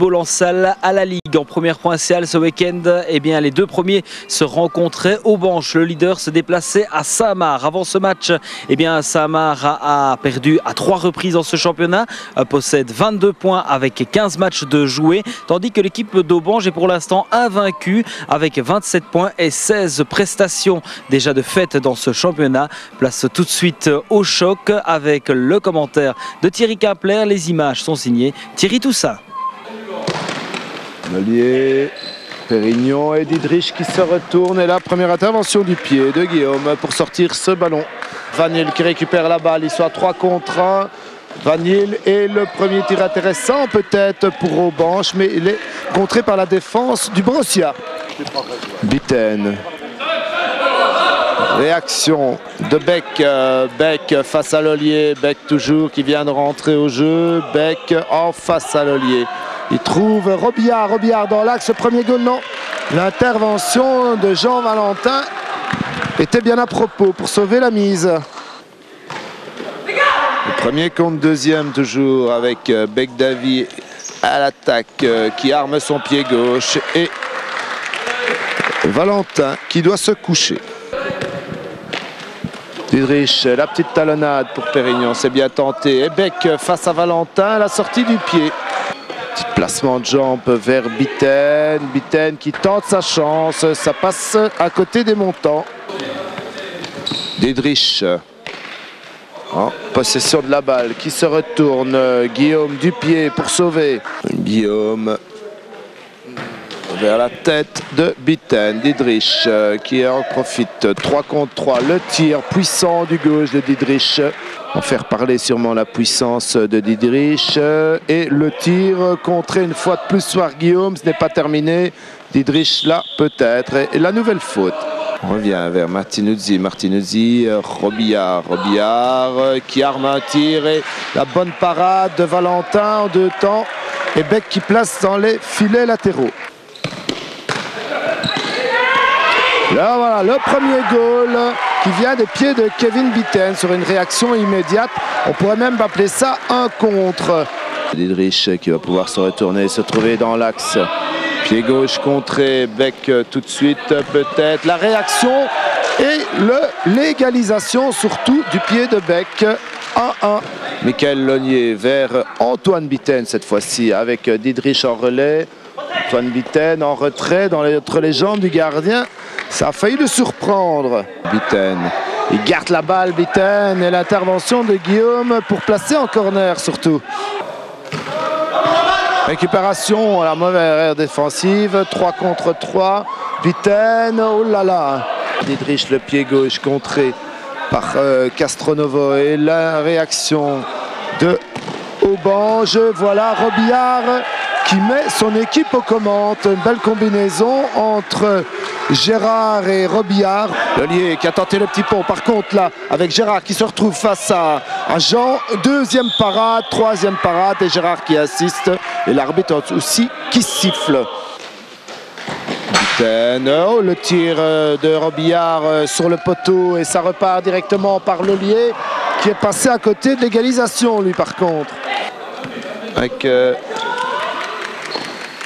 football en salle à la Ligue. En première provinciale ce week-end, eh bien, les deux premiers se rencontraient. Aubanche, le leader, se déplaçait à Saint-Amar. Avant ce match, eh bien, Saint-Amar a perdu à 3 reprises dans ce championnat, possède 22 points avec 15 matchs de joués, tandis que l'équipe d'Aubange est pour l'instant invaincue avec 27 points et 16 prestations déjà de fête dans ce championnat. Place tout de suite au choc avec le commentaire de Thierry Capler. Les images sont signées Thierry Toussaint. Melier, Pérignon et Didrich qui se retournent. Et la première intervention du pied de Guillaume pour sortir ce ballon. Vanille qui récupère la balle. Il soit 3 contre 1. Vanille et le premier tir intéressant peut-être pour Aubanche, mais il est contré par la défense du Borussia. Bitten. Réaction de Beck. Beck face à Lollier. Beck toujours qui vient de rentrer au jeu. Beck en face à Lollier. Il trouve Robillard. Robillard dans l'axe. Premier goal, non. L'intervention de Jean Valentin était bien à propos pour sauver la mise. Le premier contre deuxième toujours avec Beck Davy à l'attaque qui arme son pied gauche et Valentin qui doit se coucher. Didrich, la petite talonnade pour Pérignon, c'est bien tenté. Et Beck face à Valentin, la sortie du pied. Petit placement de jambe vers Bitten. Bitten qui tente sa chance, ça passe à côté des montants. Didrich. En possession de la balle qui se retourne. Guillaume du pied pour sauver. Guillaume vers la tête de Bitten. Didrich qui en profite. 3 contre 3. Le tir puissant du gauche de Didrich. On va faire parler sûrement la puissance de Didrich. Et le tir contré une fois de plus par Guillaume. Ce n'est pas terminé. Didrich là peut-être. Et la nouvelle faute. On revient vers Martinuzzi. Martinuzzi, Robillard. Robillard qui arme un tir et la bonne parade de Valentin en 2 temps. Et Beck qui place dans les filets latéraux. Là voilà, le premier goal qui vient des pieds de Kevin Bitten sur une réaction immédiate. On pourrait même appeler ça un contre. Didrich qui va pouvoir se retourner, se trouver dans l'axe. Pied gauche contré, Beck tout de suite peut-être. La réaction et l'égalisation surtout du pied de Beck. 1-1. Michael Lognier vers Antoine Bitten cette fois-ci avec Didrich en relais. Antoine Bitten en retrait entre les jambes du gardien. Ça a failli le surprendre. Bitten. Il garde la balle, Bitten. Et l'intervention de Guillaume pour placer en corner surtout. Récupération à la mauvaise erreur défensive. 3 contre 3. Bitten. Oh là là. Didrich le pied gauche contré par Castronovo. Et la réaction de Aubange. Voilà Robillard qui met son équipe aux commandes. Une belle combinaison entre Gérard et Robillard. Lollier qui a tenté le petit pont par contre là avec Gérard qui se retrouve face à Jean. 2e parade, 3e parade et Gérard qui assiste et l'arbitre aussi qui siffle. Bitten, oh, le tir de Robillard sur le poteau et ça repart directement par Lollier qui est passé à côté de l'égalisation lui par contre. Avec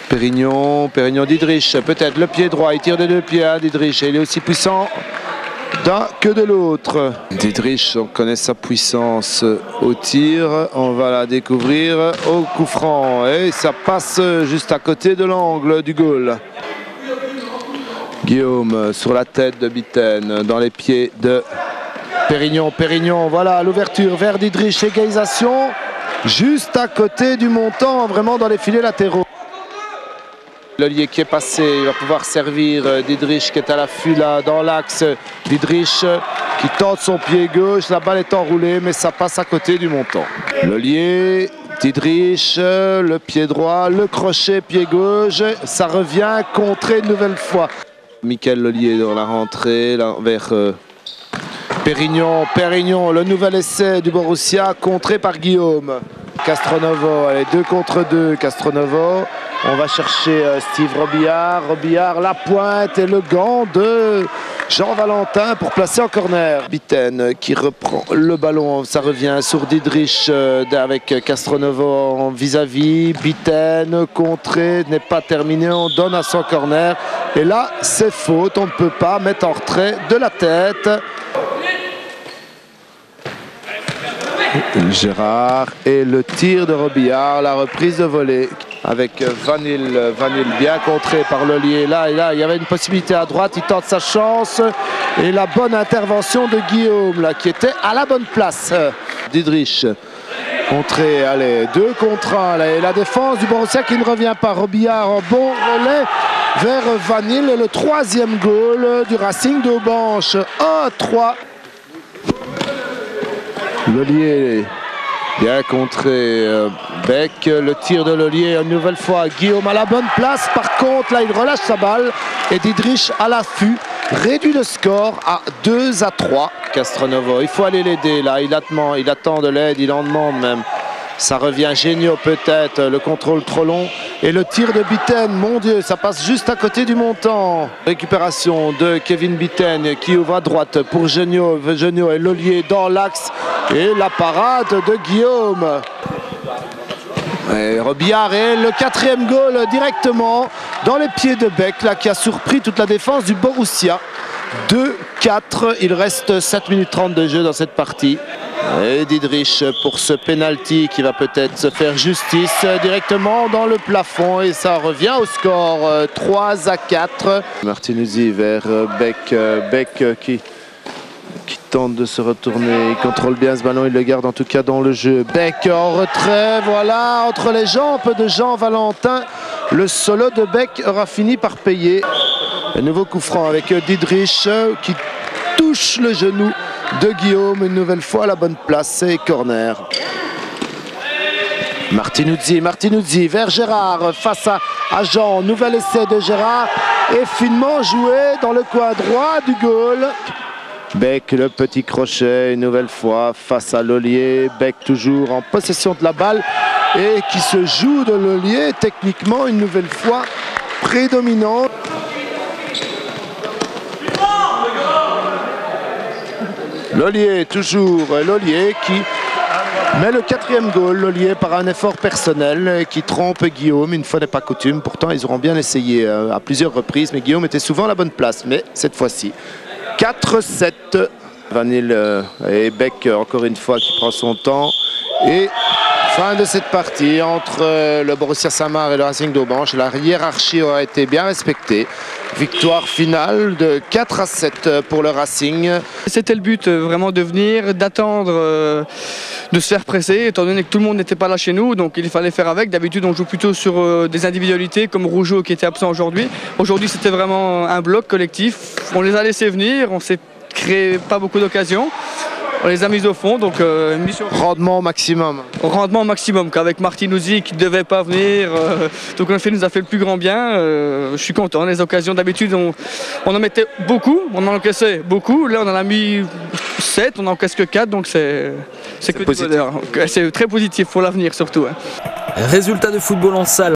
Pérignon Didrich, peut-être le pied droit, il tire de 2 pieds à Didrich et il est aussi puissant d'un que de l'autre. Didrich, on connaît sa puissance au tir, on va la découvrir au coup franc et ça passe juste à côté de l'angle du goal. Guillaume sur la tête de Bitten, dans les pieds de Pérignon, voilà l'ouverture vers Didrich, égalisation juste à côté du montant, vraiment dans les filets latéraux. Lollier qui est passé, il va pouvoir servir Didrich qui est à l'affût là dans l'axe. Didrich qui tente son pied gauche, la balle est enroulée mais ça passe à côté du montant. Lollier, Didrich, le pied droit, le crochet pied gauche, ça revient contré une nouvelle fois. Michael Lollier dans la rentrée là, vers Pérignon, le nouvel essai du Borussia contré par Guillaume. Castronovo, allez 2 contre 2, Castronovo. On va chercher Steve Robillard, la pointe et le gant de Jean Valentin pour placer en corner. Bitten qui reprend le ballon, ça revient sur Didrich avec Castronovo en vis-à-vis. Bitten contré, n'est pas terminé, on donne à son corner. Et là, c'est faute, on ne peut pas mettre en retrait de la tête. Gérard et le tir de Robillard, la reprise de volée avec Vanille bien contré par Lollier. Là, il y avait une possibilité à droite, il tente sa chance et la bonne intervention de Guillaume là, qui était à la bonne place. Didrich contré, allez, 2 contre 1 là, et la défense du Borussia qui ne revient pas. Robillard en bon relais vers Vanille et le 3e goal du Racing d'Aubanche. 1-3. Lollier bien contré, Beck, le tir de Lollier une nouvelle fois, Guillaume à la bonne place, par contre là il relâche sa balle et Didrich à l'affût réduit le score à 2-3. Castronovo, il faut aller l'aider là, il attend de l'aide, il en demande même. Ça revient Géniaux peut-être, le contrôle trop long et le tir de Bitten, mon Dieu, ça passe juste à côté du montant. Récupération de Kevin Bitten qui ouvre à droite pour Géniaux et Lollier dans l'axe et la parade de Guillaume. Et Robillard et le 4e goal directement dans les pieds de Beck là, qui a surpris toute la défense du Borussia. 2-4, il reste 7 minutes 30 de jeu dans cette partie. Et Didrich pour ce penalty qui va peut-être se faire justice directement dans le plafond et ça revient au score 3-4. Martinuzzi vers Beck, Beck qui tente de se retourner, il contrôle bien ce ballon, il le garde en tout cas dans le jeu. Beck en retrait, voilà, entre les jambes de Jean Valentin, le solo de Beck aura fini par payer. Un nouveau coup franc avec Didrich qui touche le genou de Guillaume une nouvelle fois à la bonne place et corner. Martinuzzi vers Gérard face à Jean, nouvel essai de Gérard et finement joué dans le coin droit du goal. Beck, le petit crochet une nouvelle fois face à Lollier. Beck toujours en possession de la balle et qui se joue de Lollier techniquement une nouvelle fois prédominant. Lollier toujours, Lollier qui met le 4e goal, Lollier par un effort personnel qui trompe Guillaume, une fois n'est pas coutume, pourtant ils auront bien essayé à plusieurs reprises, mais Guillaume était souvent à la bonne place, mais cette fois-ci 4-7. Vanille et Beck encore une fois qui prend son temps et fin de cette partie entre le Borussia Saint-Marc et le Racing d'Aubanche. La hiérarchie aura été bien respectée. Victoire finale de 4-7 pour le Racing. C'était le but, vraiment de venir, d'attendre, de se faire presser, étant donné que tout le monde n'était pas là chez nous, donc il fallait faire avec. D'habitude, on joue plutôt sur des individualités comme Rougeau qui était absent aujourd'hui. Aujourd'hui, c'était vraiment un bloc collectif. On les a laissés venir, on s'est créé pas beaucoup d'occasions. On les a mis au fond, donc mission... Rendement maximum. Rendement maximum, qu'avec Martinuzzi qui ne devait pas venir. Donc en fait, nous a fait le plus grand bien. Je suis content. Les occasions d'habitude, on en mettait beaucoup, on en encaissait beaucoup. Là, on en a mis 7, on en encaisse que 4, donc c'est que du bonheur. C'est très positif pour l'avenir surtout. Résultat de football en salle.